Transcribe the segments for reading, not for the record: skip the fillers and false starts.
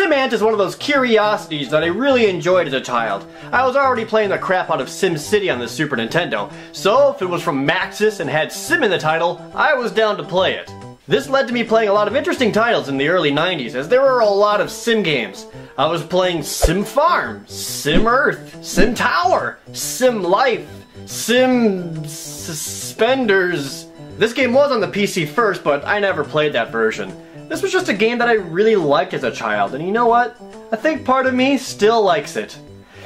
SimAnt is one of those curiosities that I really enjoyed as a child. I was already playing the crap out of SimCity on the Super Nintendo, so if it was from Maxis and had Sim in the title, I was down to play it. This led to me playing a lot of interesting titles in the early 90s, as there were a lot of sim games. I was playing Sim Farm, Sim Earth, Sim Tower, Sim Life, Sim Suspenders. This game was on the PC first, but I never played that version. This was just a game that I really liked as a child, and you know what? I think part of me still likes it.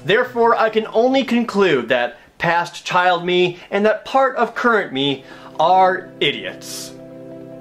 Therefore, I can only conclude that past child me and that part of current me are idiots.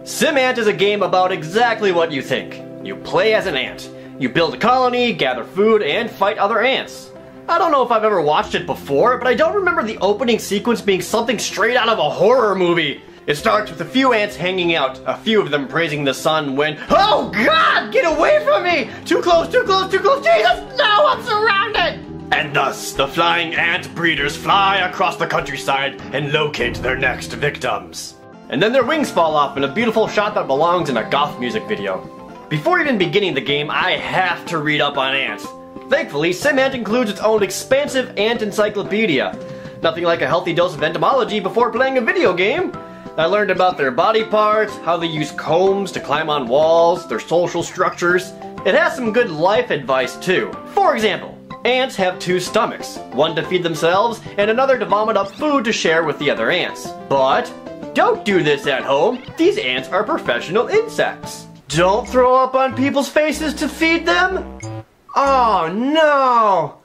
SimAnt is a game about exactly what you think. You play as an ant. You build a colony, gather food, and fight other ants. I don't know if I've ever watched it before, but I don't remember the opening sequence being something straight out of a horror movie. It starts with a few ants hanging out, a few of them praising the sun when— Oh God! Get away from me! Too close, too close, too close! Jesus, no! I'm surrounded! And thus, the flying ant breeders fly across the countryside and locate their next victims. And then their wings fall off in a beautiful shot that belongs in a goth music video. Before even beginning the game, I have to read up on ants. Thankfully, SimAnt includes its own expansive ant encyclopedia. Nothing like a healthy dose of entomology before playing a video game. I learned about their body parts, how they use combs to climb on walls, their social structures. It has some good life advice too. For example, ants have two stomachs, one to feed themselves and another to vomit up food to share with the other ants. But don't do this at home. These ants are professional insects. Don't throw up on people's faces to feed them? Oh no!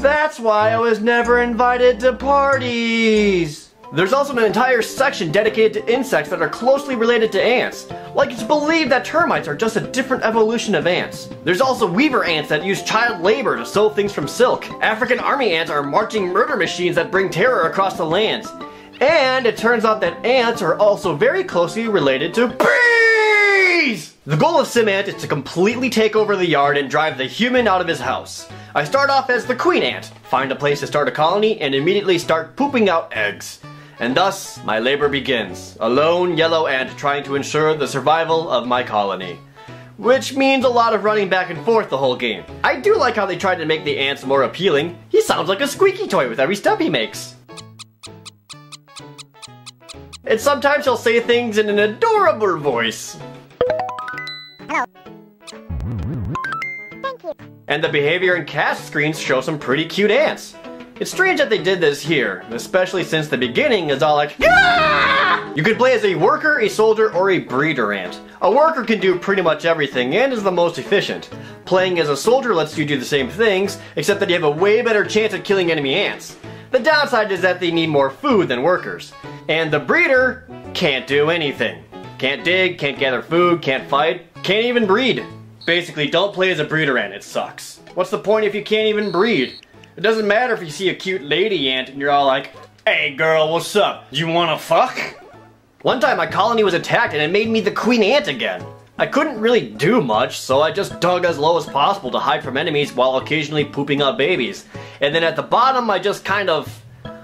That's why I was never invited to parties! There's also an entire section dedicated to insects that are closely related to ants. Like it's believed that termites are just a different evolution of ants. There's also weaver ants that use child labor to sew things from silk. African army ants are marching murder machines that bring terror across the lands. And it turns out that ants are also very closely related to bees! The goal of SimAnt is to completely take over the yard and drive the human out of his house. I start off as the queen ant, find a place to start a colony, and immediately start pooping out eggs. And thus, my labor begins, a lone yellow ant trying to ensure the survival of my colony. Which means a lot of running back and forth the whole game. I do like how they tried to make the ants more appealing. He sounds like a squeaky toy with every step he makes. And sometimes he'll say things in an adorable voice. Hello. Thank you. And the behavior and cast screens show some pretty cute ants. It's strange that they did this here, especially since the beginning is all like, yeah! You can play as a worker, a soldier, or a breeder ant. A worker can do pretty much everything and is the most efficient. Playing as a soldier lets you do the same things, except that you have a way better chance at killing enemy ants. The downside is that they need more food than workers. And the breeder can't do anything. Can't dig, can't gather food, can't fight, can't even breed. Basically, don't play as a breeder ant, it sucks. What's the point if you can't even breed? It doesn't matter if you see a cute lady ant and you're all like, hey girl, what's up? You wanna fuck? One time my colony was attacked and it made me the queen ant again. I couldn't really do much, so I just dug as low as possible to hide from enemies while occasionally pooping out babies. And then at the bottom I just kind of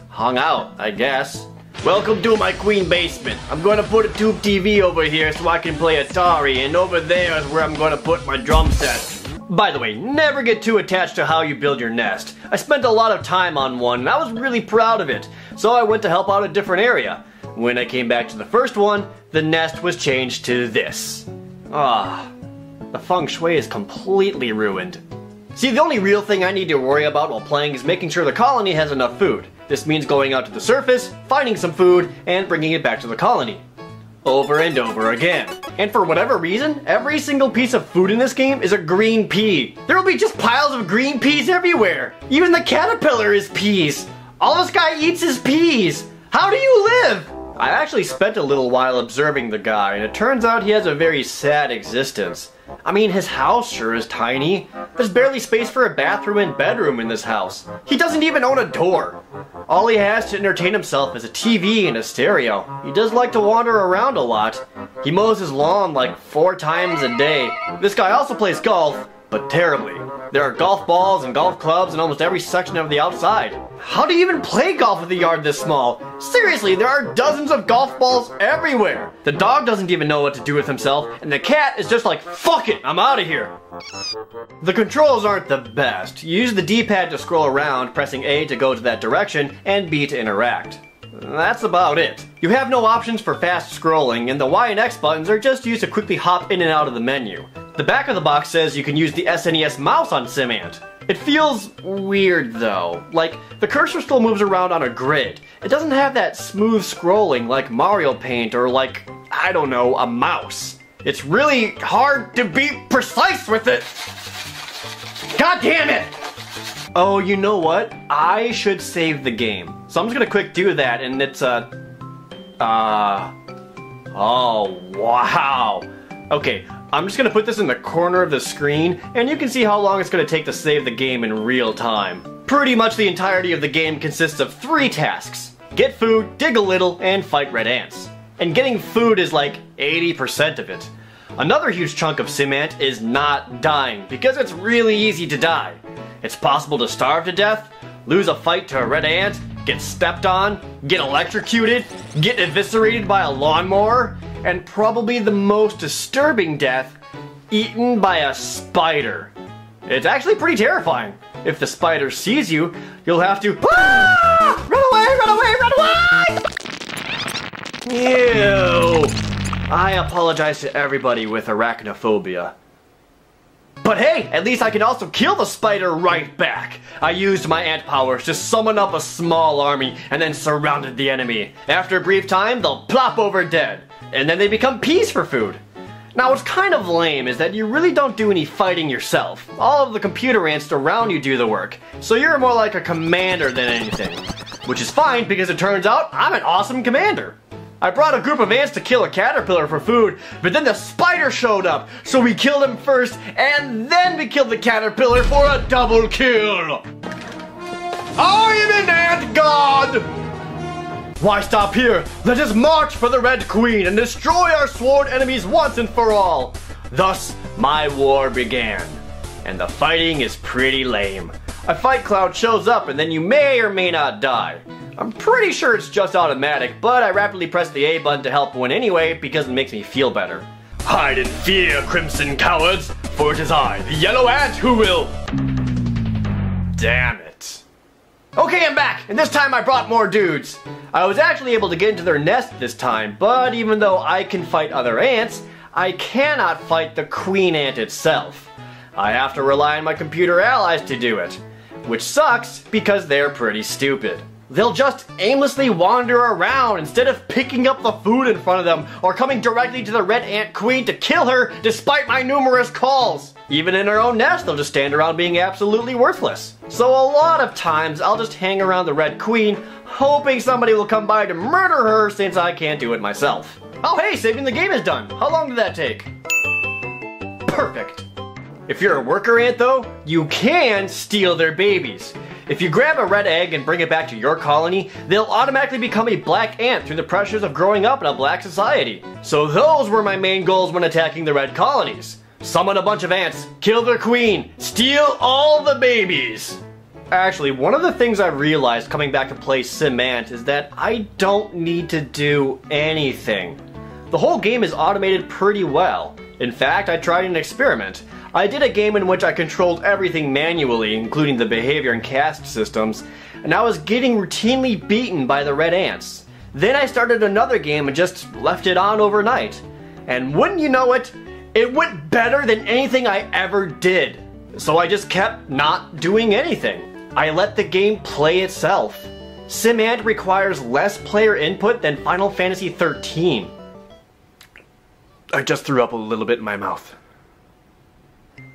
hung out, I guess. Welcome to my queen basement. I'm going to put a tube TV over here so I can play Atari, and over there is where I'm going to put my drum set. By the way, never get too attached to how you build your nest. I spent a lot of time on one and I was really proud of it, so I went to help out a different area. When I came back to the first one, the nest was changed to this. The feng shui is completely ruined. See, the only real thing I need to worry about while playing is making sure the colony has enough food. This means going out to the surface, finding some food, and bringing it back to the colony. Over and over again. And for whatever reason, every single piece of food in this game is a green pea. There will be just piles of green peas everywhere. Even the caterpillar is peas. All this guy eats is peas. How do you live? I actually spent a little while observing the guy, and it turns out he has a very sad existence. I mean, his house sure is tiny. There's barely space for a bathroom and bedroom in this house. He doesn't even own a door. All he has to entertain himself is a TV and a stereo. He does like to wander around a lot. He mows his lawn like 4 times a day. This guy also plays golf, but terribly. There are golf balls and golf clubs in almost every section of the outside. How do you even play golf with a yard this small? Seriously, there are dozens of golf balls everywhere. The dog doesn't even know what to do with himself, and the cat is just like, fuck it, I'm out of here. The controls aren't the best. You use the D-pad to scroll around, pressing A to go to that direction, and B to interact. That's about it. You have no options for fast scrolling, and the Y and X buttons are just used to quickly hop in and out of the menu. The back of the box says you can use the SNES mouse on SimAnt. It feels weird though. Like, the cursor still moves around on a grid. It doesn't have that smooth scrolling like Mario Paint or like, I don't know, a mouse. It's really hard to be precise with it. God damn it! Oh, you know what? I should save the game. So I'm just gonna quick do that, and it's oh, wow. Okay, I'm just gonna put this in the corner of the screen, and you can see how long it's gonna take to save the game in real time. Pretty much the entirety of the game consists of 3 tasks. Get food, dig a little, and fight red ants. And getting food is like 80% of it. Another huge chunk of SimAnt is not dying, because it's really easy to die. It's possible to starve to death, lose a fight to a red ant, get stepped on, get electrocuted, get eviscerated by a lawnmower, and probably the most disturbing death, eaten by a spider. It's actually pretty terrifying. If the spider sees you, you'll have to run away, run away, run away! Ew. I apologize to everybody with arachnophobia. But hey, at least I can also kill the spider right back. I used my ant powers to summon up a small army and then surrounded the enemy. After a brief time, they'll plop over dead. And then they become peas for food. Now what's kind of lame is that you really don't do any fighting yourself. All of the computer ants around you do the work. So you're more like a commander than anything. Which is fine because it turns out I'm an awesome commander. I brought a group of ants to kill a caterpillar for food, but then the spider showed up, so we killed him first, and then we killed the caterpillar for a double kill! I am an ant god! Why stop here? Let us march for the Red Queen and destroy our sworn enemies once and for all! Thus, my war began. And the fighting is pretty lame. A fight cloud shows up and then you may or may not die. I'm pretty sure it's just automatic, but I rapidly press the A button to help win anyway because it makes me feel better. Hide in fear, crimson cowards, for it is I, the yellow ant, who will... Damn it. Okay, I'm back, and this time I brought more dudes. I was actually able to get into their nest this time, but even though I can fight other ants, I cannot fight the queen ant itself. I have to rely on my computer allies to do it, which sucks because they're pretty stupid. They'll just aimlessly wander around instead of picking up the food in front of them or coming directly to the Red Ant Queen to kill her despite my numerous calls. Even in her own nest, they'll just stand around being absolutely worthless. So a lot of times, I'll just hang around the Red Queen, hoping somebody will come by to murder her since I can't do it myself. Oh hey, saving the game is done. How long did that take? Perfect. If you're a worker ant though, you can steal their babies. If you grab a red egg and bring it back to your colony, they'll automatically become a black ant through the pressures of growing up in a black society. So those were my main goals when attacking the red colonies. Summon a bunch of ants, kill their queen, steal all the babies. Actually, one of the things I've realized coming back to play SimAnt is that I don't need to do anything. The whole game is automated pretty well. In fact, I tried an experiment. I did a game in which I controlled everything manually, including the behavior and caste systems, and I was getting routinely beaten by the red ants. Then I started another game and just left it on overnight. And wouldn't you know it, it went better than anything I ever did. So I just kept not doing anything. I let the game play itself. SimAnt requires less player input than Final Fantasy XIII. I just threw up a little bit in my mouth.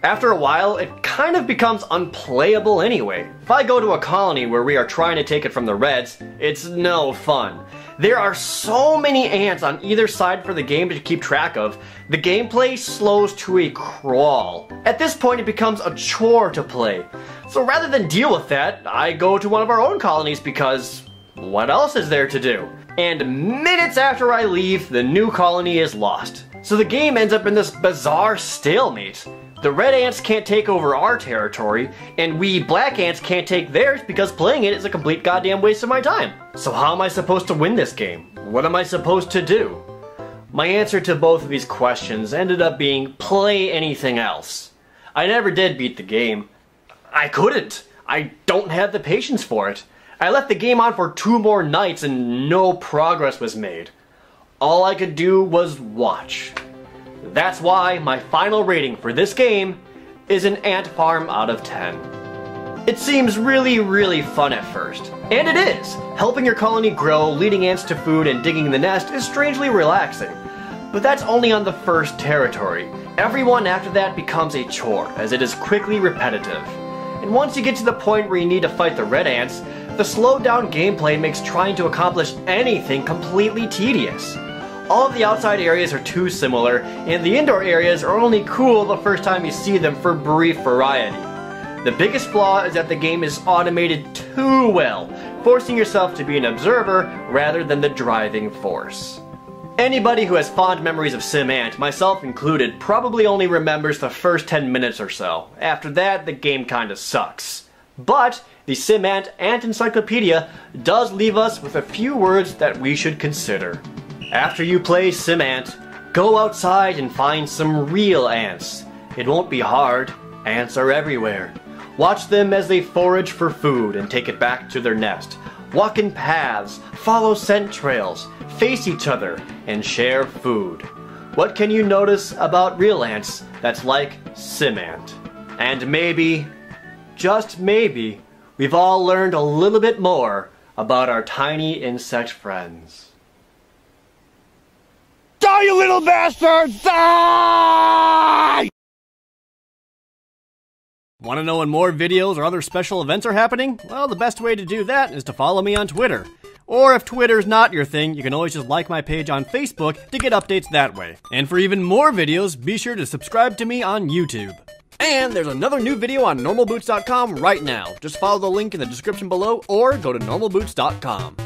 After a while, it kind of becomes unplayable anyway. If I go to a colony where we are trying to take it from the Reds, it's no fun. There are so many ants on either side for the game to keep track of, the gameplay slows to a crawl. At this point, it becomes a chore to play. So rather than deal with that, I go to one of our own colonies because what else is there to do? And minutes after I leave, the new colony is lost. So the game ends up in this bizarre stalemate. The red ants can't take over our territory, and we black ants can't take theirs because playing it is a complete goddamn waste of my time. So how am I supposed to win this game? What am I supposed to do? My answer to both of these questions ended up being play anything else. I never did beat the game. I couldn't. I don't have the patience for it. I left the game on for 2 more nights and no progress was made. All I could do was watch. That's why my final rating for this game is an ant farm out of 10. It seems really fun at first, and it is! Helping your colony grow, leading ants to food, and digging the nest is strangely relaxing. But that's only on the first territory. Everyone after that becomes a chore, as it is quickly repetitive. And once you get to the point where you need to fight the red ants, the slowed down gameplay makes trying to accomplish anything completely tedious. All of the outside areas are too similar, and the indoor areas are only cool the first time you see them for brief variety. The biggest flaw is that the game is automated too well, forcing yourself to be an observer rather than the driving force. Anybody who has fond memories of SimAnt, myself included, probably only remembers the first 10 minutes or so. After that, the game kinda sucks. But the SimAnt Ant Encyclopedia does leave us with a few words that we should consider. After you play SimAnt, go outside and find some real ants. It won't be hard. Ants are everywhere. Watch them as they forage for food and take it back to their nest. Walk in paths, follow scent trails, face each other, and share food. What can you notice about real ants that's like SimAnt? And maybe, just maybe, we've all learned a little bit more about our tiny insect friends. Die, you little bastards! Die! Want to know when more videos or other special events are happening? Well, the best way to do that is to follow me on Twitter. Or if Twitter's not your thing, you can always just like my page on Facebook to get updates that way. And for even more videos, be sure to subscribe to me on YouTube. And there's another new video on normalboots.com right now. Just follow the link in the description below or go to normalboots.com.